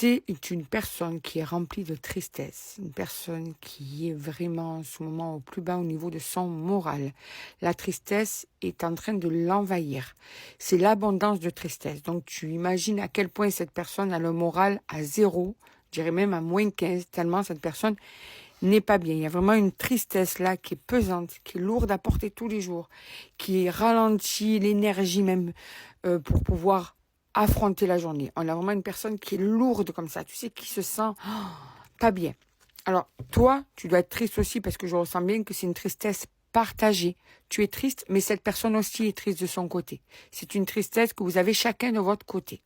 c'est une personne qui est remplie de tristesse, une personne qui est vraiment en ce moment au plus bas au niveau de son moral. La tristesse est en train de l'envahir. C'est l'abondance de tristesse. Donc tu imagines à quel point cette personne a le moral à zéro, je dirais même à moins 15, tellement cette personne n'est pas bien. Il y a vraiment une tristesse là qui est pesante, qui est lourde à porter tous les jours, qui ralentit l'énergie même pour pouvoir affronter la journée. On a vraiment une personne qui est lourde comme ça, tu sais, qui se sent pas bien. Alors, toi, tu dois être triste aussi parce que je ressens bien que c'est une tristesse partagée. Tu es triste, mais cette personne aussi est triste de son côté. C'est une tristesse que vous avez chacun de votre côté.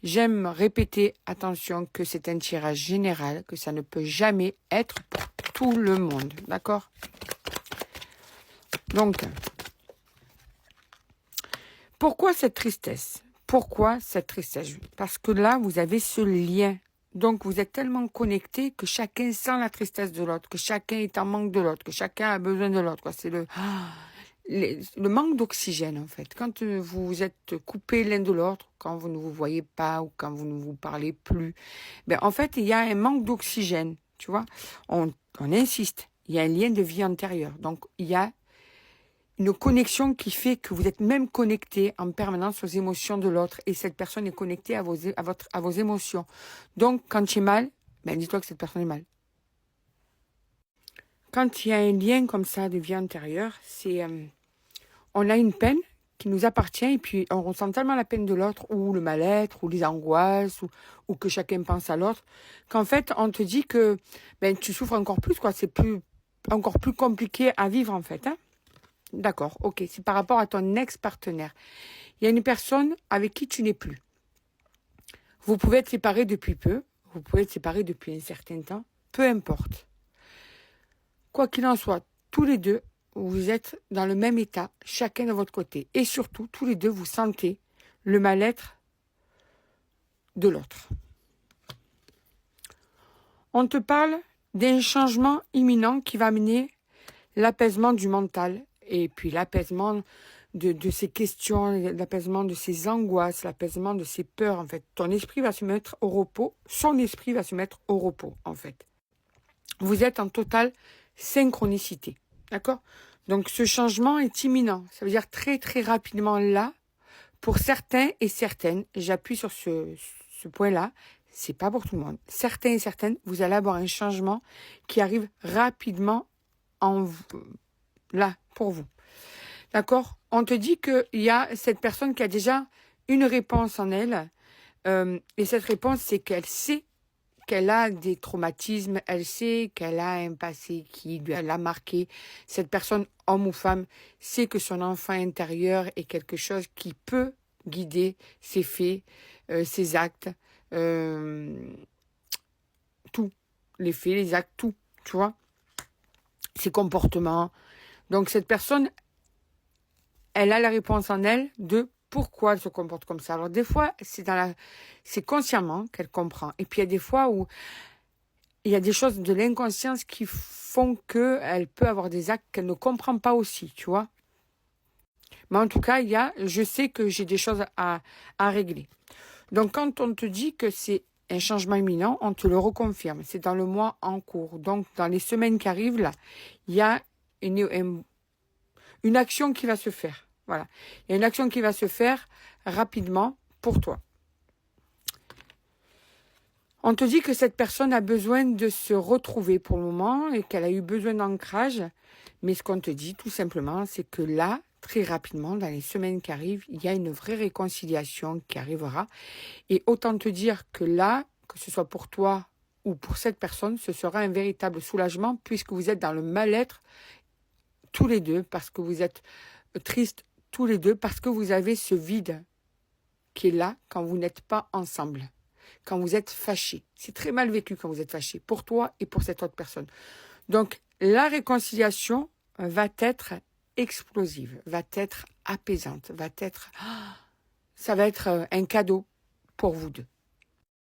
J'aime répéter, attention, que c'est un tirage général, que ça ne peut jamais être pour tout le monde. D'accord? Donc, pourquoi cette tristesse? Pourquoi cette tristesse? Parce que là, vous avez ce lien. Donc, vous êtes tellement connectés que chacun sent la tristesse de l'autre, que chacun est en manque de l'autre, que chacun a besoin de l'autre. C'est le manque d'oxygène, en fait. Quand vous êtes coupés l'un de l'autre, quand vous ne vous voyez pas ou quand vous ne vous parlez plus, ben, en fait, il y a un manque d'oxygène, tu vois. On insiste. Il y a un lien de vie antérieure. Donc, il y a une connexion qui fait que vous êtes même connecté en permanence aux émotions de l'autre et cette personne est connectée à vos émotions. Donc, quand tu es mal, ben, dis-toi que cette personne est mal. Quand il y a un lien comme ça de vie antérieure, c'est on a une peine qui nous appartient et puis on ressent tellement la peine de l'autre ou le mal-être ou les angoisses ou que chacun pense à l'autre qu'en fait, on te dit que ben, tu souffres encore plus, quoi. C'est encore plus compliqué à vivre, en fait, hein. D'accord, ok. C'est par rapport à ton ex-partenaire. Il y a une personne avec qui tu n'es plus. Vous pouvez être séparés depuis peu. Vous pouvez être séparés depuis un certain temps. Peu importe. Quoi qu'il en soit, tous les deux, vous êtes dans le même état, chacun de votre côté. Et surtout, tous les deux, vous sentez le mal-être de l'autre. On te parle d'un changement imminent qui va amener l'apaisement du mental et puis l'apaisement de ces questions, l'apaisement de ces angoisses, l'apaisement de ces peurs, en fait. Ton esprit va se mettre au repos, son esprit va se mettre au repos, en fait. Vous êtes en totale synchronicité, d'accord? Donc, ce changement est imminent. Ça veut dire très, très rapidement là, pour certains et certaines, j'appuie sur ce point-là, c'est pas pour tout le monde. Certains et certaines, vous allez avoir un changement qui arrive rapidement là, pour vous. D'accord? On te dit qu'il y a cette personne qui a déjà une réponse en elle. Et cette réponse, c'est qu'elle sait qu'elle a des traumatismes. Elle sait qu'elle a un passé qui l'a marqué. Cette personne, homme ou femme, sait que son enfant intérieur est quelque chose qui peut guider ses faits, ses actes, tout. Les faits, les actes, tout. Tu vois? Ses comportements. Donc cette personne, elle a la réponse en elle de pourquoi elle se comporte comme ça. Alors des fois, c'est consciemment qu'elle comprend. Et puis il y a des fois où il y a des choses de l'inconscience qui font qu'elle peut avoir des actes qu'elle ne comprend pas aussi, tu vois. Mais en tout cas, je sais que j'ai des choses à régler. Donc quand on te dit que c'est un changement imminent, on te le reconfirme. C'est dans le mois en cours. Donc dans les semaines qui arrivent, là, il y a une action qui va se faire. Voilà. Il y a une action qui va se faire rapidement pour toi. On te dit que cette personne a besoin de se retrouver pour le moment et qu'elle a eu besoin d'ancrage. Mais ce qu'on te dit tout simplement, c'est que là, très rapidement, dans les semaines qui arrivent, il y a une vraie réconciliation qui arrivera. Et autant te dire que là, que ce soit pour toi ou pour cette personne, ce sera un véritable soulagement puisque vous êtes dans le mal-être tous les deux, parce que vous êtes tristes tous les deux, parce que vous avez ce vide qui est là quand vous n'êtes pas ensemble, quand vous êtes fâchés. C'est très mal vécu quand vous êtes fâchés, pour toi et pour cette autre personne. Donc, la réconciliation va être explosive, va être apaisante, ça va être un cadeau pour vous deux.